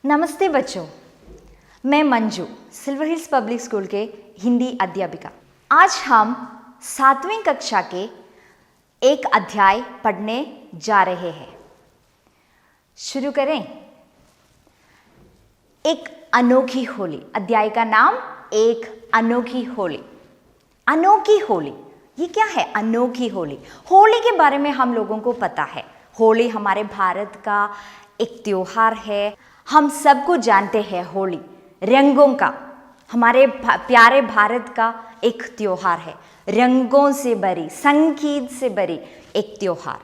नमस्ते बच्चों, मैं Manju silver hills public school के हिंदी अध्यापिका। आज हम 7वीं कक्षा के एक अध्याय पढ़ने जा रहे हैं। शुरू करें। एक अनोखी होली। अध्याय का नाम एक अनोखी होली। अनोखी होली, ये क्या है? अनोखी होली। होली के बारे में हम लोगों को पता है। होली हमारे भारत का एक त्योहार है। हम सबको जानते हैं होली रंगों का, हमारे प्यारे भारत का एक त्योहार है। रंगों से भरी, संगीत से भरी एक त्योहार।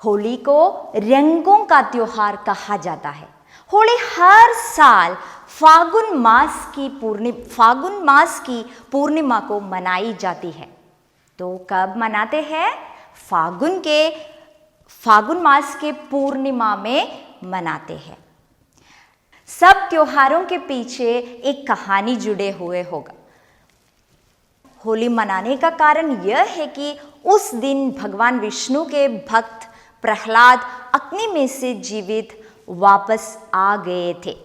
होली को रंगों का त्योहार कहा जाता है। होली हर साल फागुन मास की पूर्णिमा को मनाई जाती है। तो कब मनाते हैं? फागुन मास के पूर्णिमा में मनाते हैं। सब त्योहारों के पीछे एक कहानी जुड़े हुए होगा। होली मनाने का कारण यह है कि उस दिन भगवान विष्णु के भक्त प्रहलाद अग्नि में से जीवित वापस आ गए थे।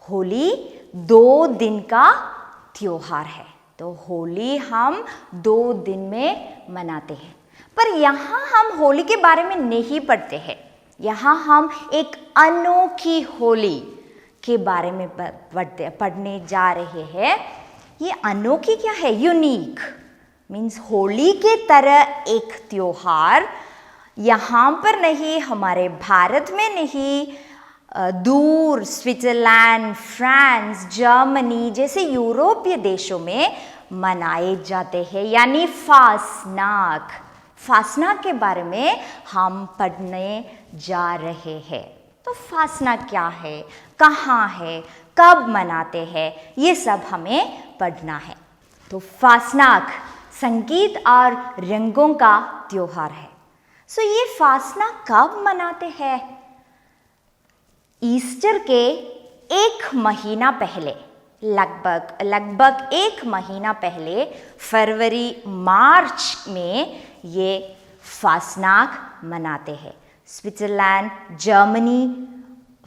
होली 2 दिन का त्योहार है, तो होली हम 2 दिन में मनाते हैं। पर यहाँ हम होली के बारे में नहीं पढ़ते हैं। यहाँ हम एक अनोखी होली के बारे में पढ़ने जा रहे हैं। ये अनोखी क्या है? यूनिक मीन्स होली के तरह एक त्योहार यहाँ पर नहीं, हमारे भारत में नहीं, दूर स्विट्जरलैंड, फ्रांस, जर्मनी जैसे यूरोपीय देशों में मनाए जाते हैं, यानी फासनाक। फासनाक के बारे में हम पढ़ने जा रहे हैं। तो फासनाक क्या है, कहाँ है, कब मनाते हैं, ये सब हमें पढ़ना है। तो फासनाक संगीत और रंगों का त्योहार है। ये फासनाक कब मनाते हैं? ईस्टर के 1 महीना पहले, लगभग 1 महीना पहले, फरवरी मार्च में ये फासनाक मनाते हैं। स्विट्जरलैंड, जर्मनी,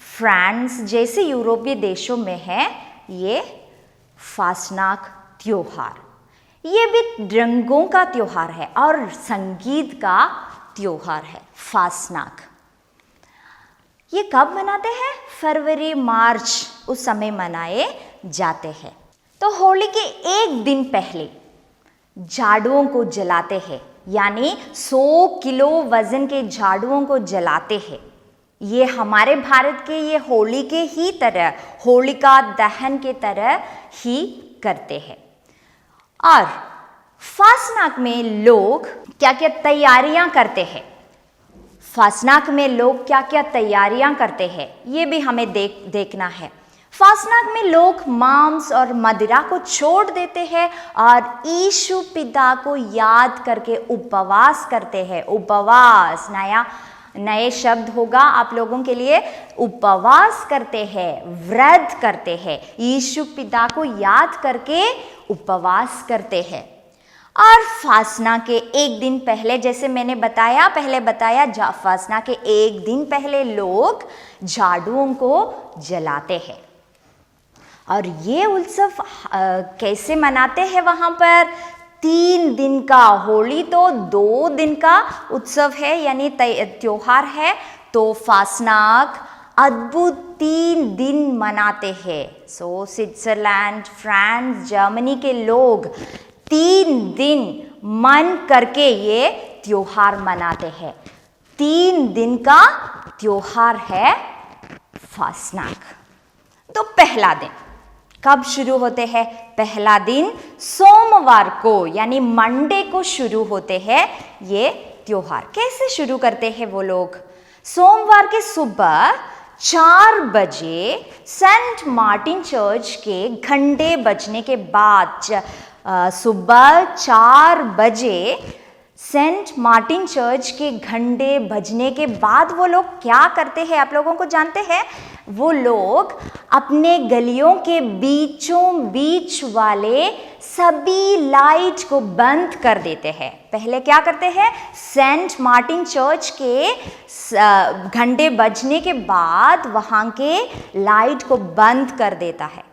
फ्रांस जैसे यूरोपीय देशों में है ये फासनाक त्योहार। ये भी रंगों का त्योहार है और संगीत का त्योहार है फासनाक। ये कब मनाते हैं? फरवरी मार्च उस समय मनाए जाते हैं। तो होली के 1 दिन पहले झाड़ुओं को जलाते हैं, यानी 100 किलो वजन के झाड़ुओं को जलाते हैं। ये हमारे भारत के ये होली के ही तरह, होलिका दहन के तरह ही करते हैं। और फासनाक में लोग क्या क्या तैयारियां करते हैं? फासनाक में लोग क्या क्या तैयारियां करते हैं ये भी हमें देखना है। फासनाक में लोग मांस और मदिरा को छोड़ देते हैं और यीशु पिता को याद करके उपवास करते हैं। उपवास नए शब्द होगा आप लोगों के लिए। उपवास करते हैं, व्रत करते हैं, यीशु पिता को याद करके उपवास करते हैं। और फासना के 1 दिन पहले, जैसे मैंने पहले बताया, फासना के 1 दिन पहले लोग झाड़ुओं को जलाते हैं। और ये उत्सव कैसे मनाते हैं? वहाँ पर 3 दिन का, होली तो 2 दिन का उत्सव है यानी त्योहार है, तो फासनाक अद्भुत 3 दिन मनाते हैं। स्विट्जरलैंड, फ्रांस, जर्मनी के लोग 3 दिन मन करके ये त्योहार मनाते हैं। 3 दिन का त्योहार है फासनाक। तो पहला दिन कब शुरू होते हैं? पहला दिन सोमवार को यानी मंडे को शुरू होते हैं ये त्योहार। कैसे शुरू करते हैं वो लोग? सोमवार के सुबह 4 बजे सेंट मार्टिन चर्च के घंटे बजने के बाद, सुबह 4 बजे सेंट मार्टिन चर्च के घंटे बजने के बाद वो लोग क्या करते हैं? आप लोगों को जानते हैं, वो लोग अपने गलियों के बीचों बीच वाले सभी लाइट को बंद कर देते हैं। पहले क्या करते हैं, सेंट मार्टिन चर्च के घंटे बजने के बाद वहाँ के लाइट को बंद कर देता है।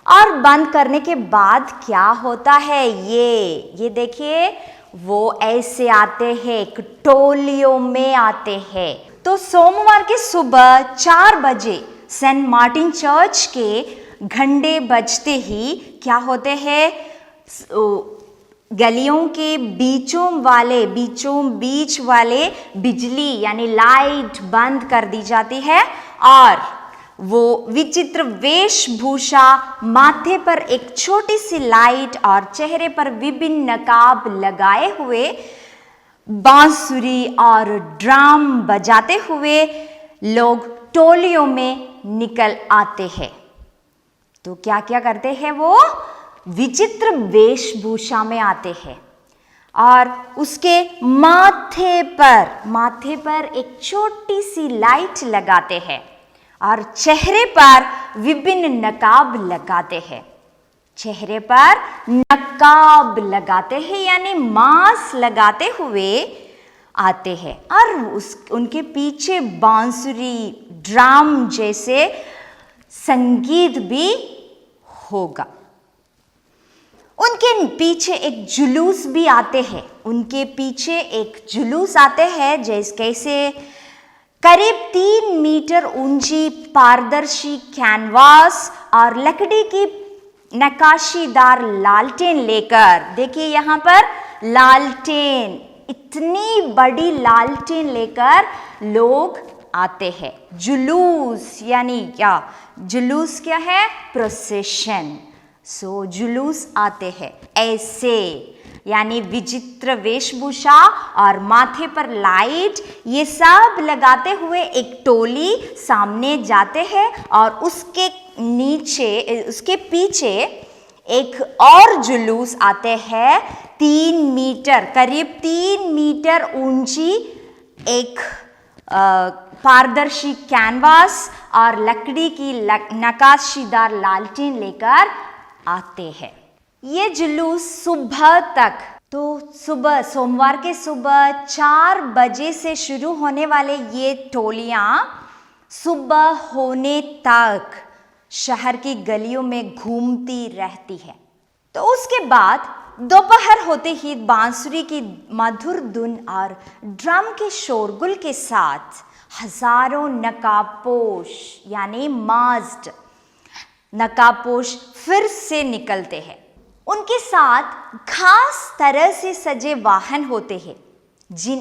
और बंद करने के बाद क्या होता है, ये देखिए, वो ऐसे आते हैं, टोलियों में आते हैं। तो सोमवार के सुबह 4 बजे सेंट मार्टिन चर्च के घंटे बजते ही क्या होते हैं, गलियों के बीचों बीच वाले बिजली यानी लाइट बंद कर दी जाती है और वो विचित्र वेशभूषा, माथे पर एक छोटी सी लाइट और चेहरे पर विभिन्न नकाब लगाए हुए बांसुरी और ड्रम बजाते हुए लोग टोलियों में निकल आते हैं। तो क्या क्या करते हैं, वो विचित्र वेशभूषा में आते हैं और उसके माथे पर एक छोटी सी लाइट लगाते हैं और चेहरे पर विभिन्न नकाब लगाते हैं। चेहरे पर नकाब लगाते हैं यानी मास्क लगाते हुए आते हैं और उनके पीछे बांसुरी, ड्रम जैसे संगीत भी होगा। उनके पीछे एक जुलूस भी आते हैं। कैसे करीब 3 मीटर ऊंची पारदर्शी कैनवास और लकड़ी की नक्काशीदार लालटेन लेकर, देखिए यहाँ पर लालटेन, इतनी बड़ी लालटेन लेकर लोग आते हैं। जुलूस यानी क्या, जुलूस क्या है, प्रोसेशन। सो जुलूस आते हैं ऐसे, यानी विचित्र वेशभूषा और माथे पर लाइट, ये सब लगाते हुए एक टोली सामने जाते हैं और उसके पीछे एक और जुलूस आते हैं। 3 मीटर, करीब 3 मीटर ऊंची एक पारदर्शी कैनवास और लकड़ी की नक्काशीदार लालटेन लेकर आते हैं। ये जुलूस सुबह तक, तो सोमवार के सुबह 4 बजे से शुरू होने वाले ये टोलियां सुबह होने तक शहर की गलियों में घूमती रहती है। तो उसके बाद दोपहर होते ही बांसुरी की मधुर धुन और ड्रम के शोरगुल के साथ हजारों नकाबपोश यानी मास्क्ड नकाबपोश फिर से निकलते हैं। उनके साथ खास तरह से सजे वाहन होते हैं,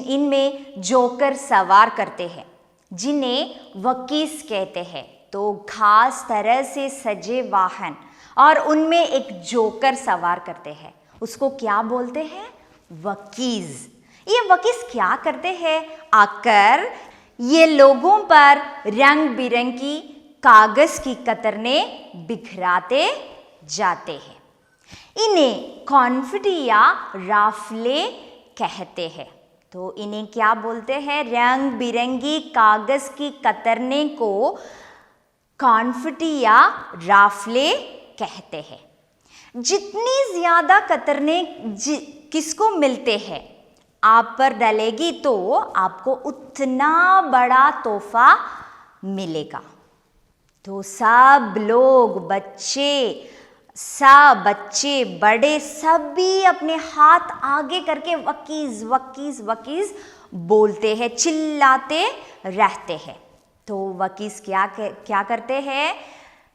इनमें जोकर सवार करते हैं, जिन्हें वकीस कहते हैं। तो खास तरह से सजे वाहन और उनमें एक जोकर सवार करते हैं, उसको क्या बोलते हैं, वकीस। ये वकीस क्या करते हैं, आकर ये लोगों पर रंग बिरंगी कागज की कतरनें बिखराते जाते हैं। इन्हें कॉन्फिटी या राफले कहते हैं। तो इन्हें क्या बोलते हैं, रंग बिरंगी कागज की कतरने को कॉन्फिटी या राफले कहते हैं। जितनी ज्यादा कतरने किसको मिलते हैं, आप पर डलेगी तो आपको उतना बड़ा तोहफा मिलेगा। तो सब लोग, बच्चे बड़े सभी अपने हाथ आगे करके वकीस वकीस वकीस बोलते हैं, चिल्लाते रहते हैं। तो वकीस क्या करते हैं,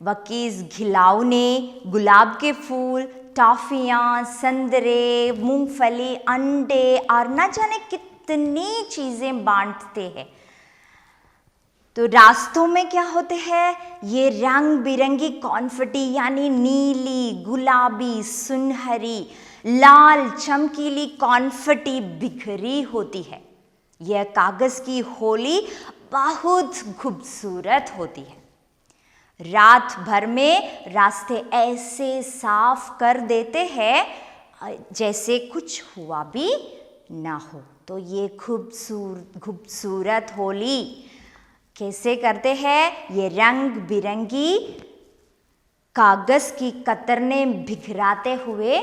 वकीस खिलौने, गुलाब के फूल, टॉफियाँ, संतरे, मूंगफली, अंडे और न जाने कितनी चीज़ें बांटते हैं। तो रास्तों में क्या होते हैं, ये रंग बिरंगी कॉन्फिटी यानी नीली, गुलाबी, सुनहरी, लाल, चमकीली कॉन्फिटी बिखरी होती है। यह कागज की होली बहुत खूबसूरत होती है। रात भर में रास्ते ऐसे साफ कर देते हैं जैसे कुछ हुआ भी ना हो। तो ये खूबसूरत होली कैसे करते हैं? ये रंग बिरंगी कागज की कतरनें बिखराते हुए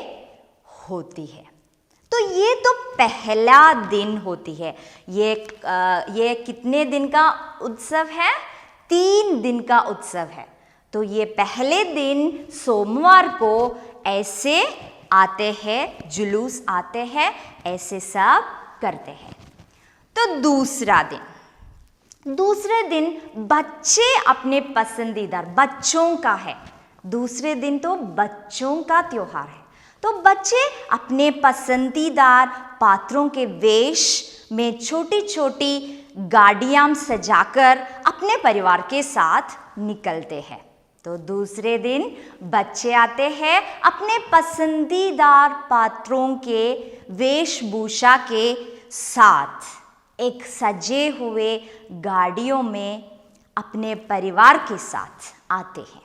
होती है। तो ये तो पहला दिन होती है। ये कितने दिन का उत्सव है? 3 दिन का उत्सव है। तो ये पहले दिन सोमवार को ऐसे आते हैं, जुलूस आते हैं, ऐसे सब करते हैं। तो दूसरे दिन बच्चे अपने पसंदीदार, बच्चों का है, दूसरे दिन तो बच्चों का त्योहार है। तो बच्चे अपने पसंदीदार पात्रों के वेश में छोटी छोटी गाड़ियां सजाकर अपने परिवार के साथ निकलते हैं। तो दूसरे दिन बच्चे आते हैं अपने पसंदीदार पात्रों के वेशभूषा के साथ एक सजे हुए गाड़ियों में अपने परिवार के साथ आते हैं।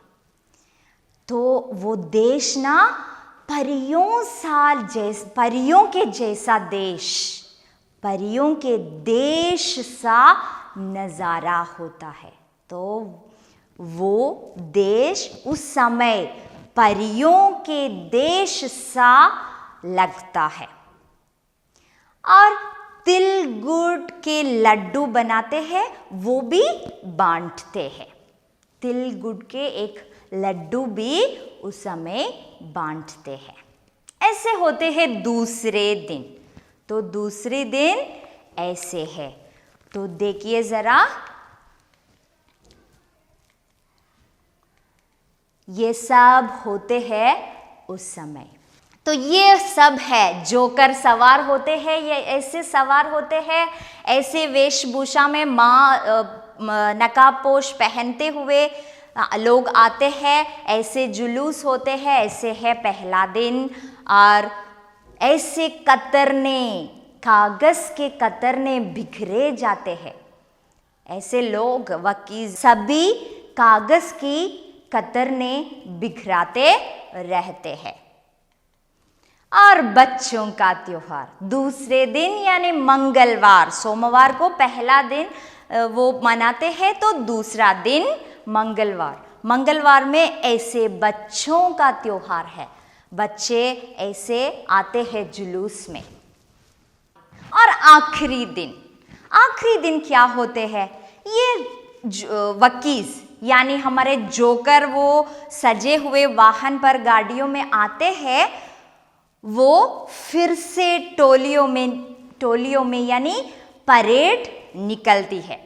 तो वो देश ना परियों के जैसा देश, परियों के देश सा नज़ारा होता है। तो वो देश उस समय परियों के देश सा लगता है। और तिल गुड़ के लड्डू बनाते हैं, वो भी बांटते हैं। तिल गुड़ के एक लड्डू भी उस समय बांटते हैं। ऐसे होते हैं दूसरे दिन। तो दूसरे दिन ऐसे है। तो देखिए जरा, ये सब होते हैं उस समय। तो ये सब है, जोकर सवार होते हैं, ये ऐसे सवार होते हैं, ऐसे वेशभूषा में नकाबपोश पहनते हुए लोग आते हैं, ऐसे जुलूस होते हैं, ऐसे है पहला दिन। और ऐसे कतरने, कागज के कतरने बिखरे जाते हैं। ऐसे लोग वकील सभी कागज की कतरने बिखराते रहते हैं। और बच्चों का त्योहार दूसरे दिन यानी मंगलवार, सोमवार को पहला दिन वो मनाते हैं, तो दूसरा दिन मंगलवार में ऐसे बच्चों का त्योहार है। बच्चे ऐसे आते हैं जुलूस में। और आखिरी दिन क्या होते हैं? ये वकीस यानी हमारे जोकर वो सजे हुए वाहन पर गाड़ियों में आते हैं, वो फिर से टोलियों में यानी परेड निकलती है।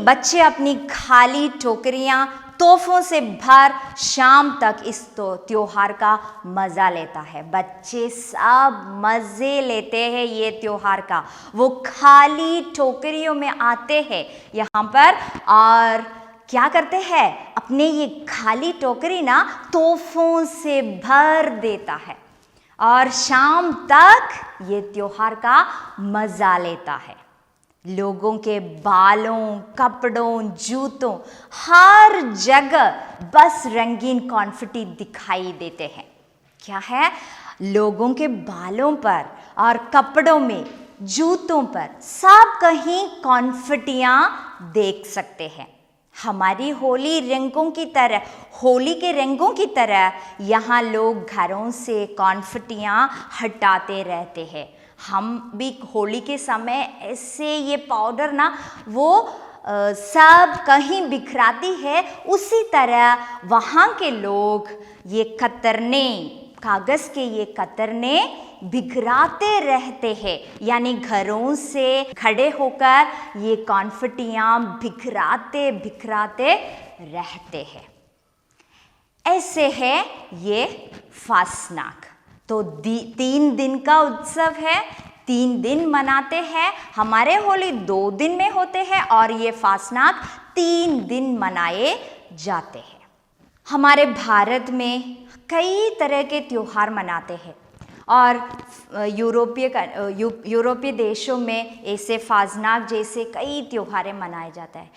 बच्चे अपनी खाली टोकरियां तोहफों से भर शाम तक इस त्योहार का मज़ा लेता है। बच्चे सब मज़े लेते हैं ये त्योहार का। वो खाली टोकरियों में आते हैं यहाँ पर और क्या करते हैं? अपने ये खाली टोकरी ना तोहफों से भर देता है और शाम तक ये त्योहार का मज़ा लेता है। लोगों के बालों, कपड़ों, जूतों, हर जगह बस रंगीन कॉन्फिटी दिखाई देते हैं। क्या है? लोगों के बालों पर और कपड़ों में, जूतों पर सब कहीं कॉन्फिटियां देख सकते हैं। हमारी होली के रंगों की तरह यहाँ लोग घरों से कॉन्फिटियां हटाते रहते हैं। हम भी होली के समय ऐसे ये पाउडर ना वो सब कहीं बिखराती है, उसी तरह वहाँ के लोग ये कागज़ के ये कतरने बिखराते रहते हैं। यानी घरों से खड़े होकर ये कॉन्फिटियाँ बिखराते रहते हैं। ऐसे है ये फासनाक। तो 3 दिन का उत्सव है, 3 दिन मनाते हैं। हमारे होली 2 दिन में होते हैं और ये फासनाक 3 दिन मनाए जाते हैं। हमारे भारत में कई तरह के त्योहार मनाते हैं और यूरोपीय देशों में ऐसे फासनाक जैसे कई त्योहारें मनाए जाते हैं।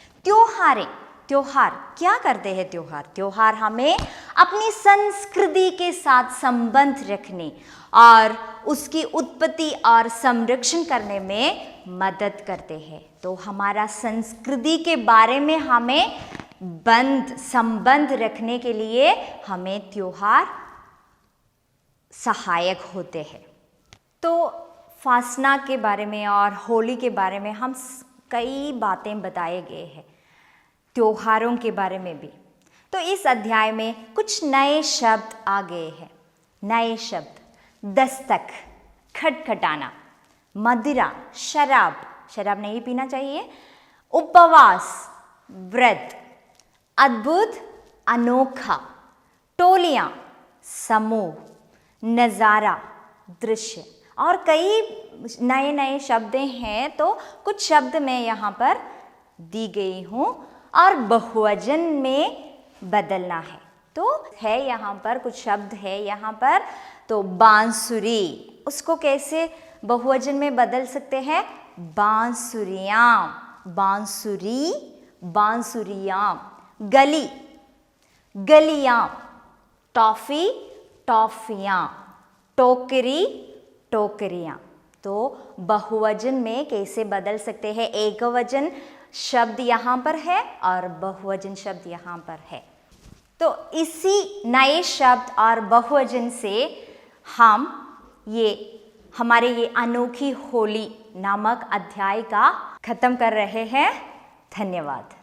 त्योहार क्या करते हैं? त्योहार हमें अपनी संस्कृति के साथ संबंध रखने और उसकी उत्पत्ति और संरक्षण करने में मदद करते हैं। तो हमारा संस्कृति के बारे में हमें संबंध रखने के लिए हमें त्योहार सहायक होते हैं। तो फासना के बारे में और होली के बारे में हम कई बातें बताए गए हैं, त्योहारों के बारे में भी। तो इस अध्याय में कुछ नए शब्द आ गए हैं। नए शब्द: दस्तक, खटखटाना, मदिरा, शराब नहीं पीना चाहिए, उपवास, व्रत, अद्भुत, अनोखा, टोलियां, समूह, नज़ारा, दृश्य, और कई नए नए शब्द हैं। तो कुछ शब्द मैं यहाँ पर दी गई हूँ और बहुवचन में बदलना है। तो है यहाँ पर कुछ शब्द है यहाँ पर। तो बांसुरी, उसको कैसे बहुवचन में बदल सकते हैं? बांसुरियाँ, बांसुरी, बांसुरियाँ। गली, गलियाँ, टॉफी, टॉफियाँ, टोकरी, टोकरियाँ। तो बहुवचन में कैसे बदल सकते हैं? एकवचन शब्द यहाँ पर है और बहुवचन शब्द यहाँ पर है। तो इसी नए शब्द और बहुवचन से हम हमारे ये अनोखी होली नामक अध्याय का खत्म कर रहे हैं। धन्यवाद।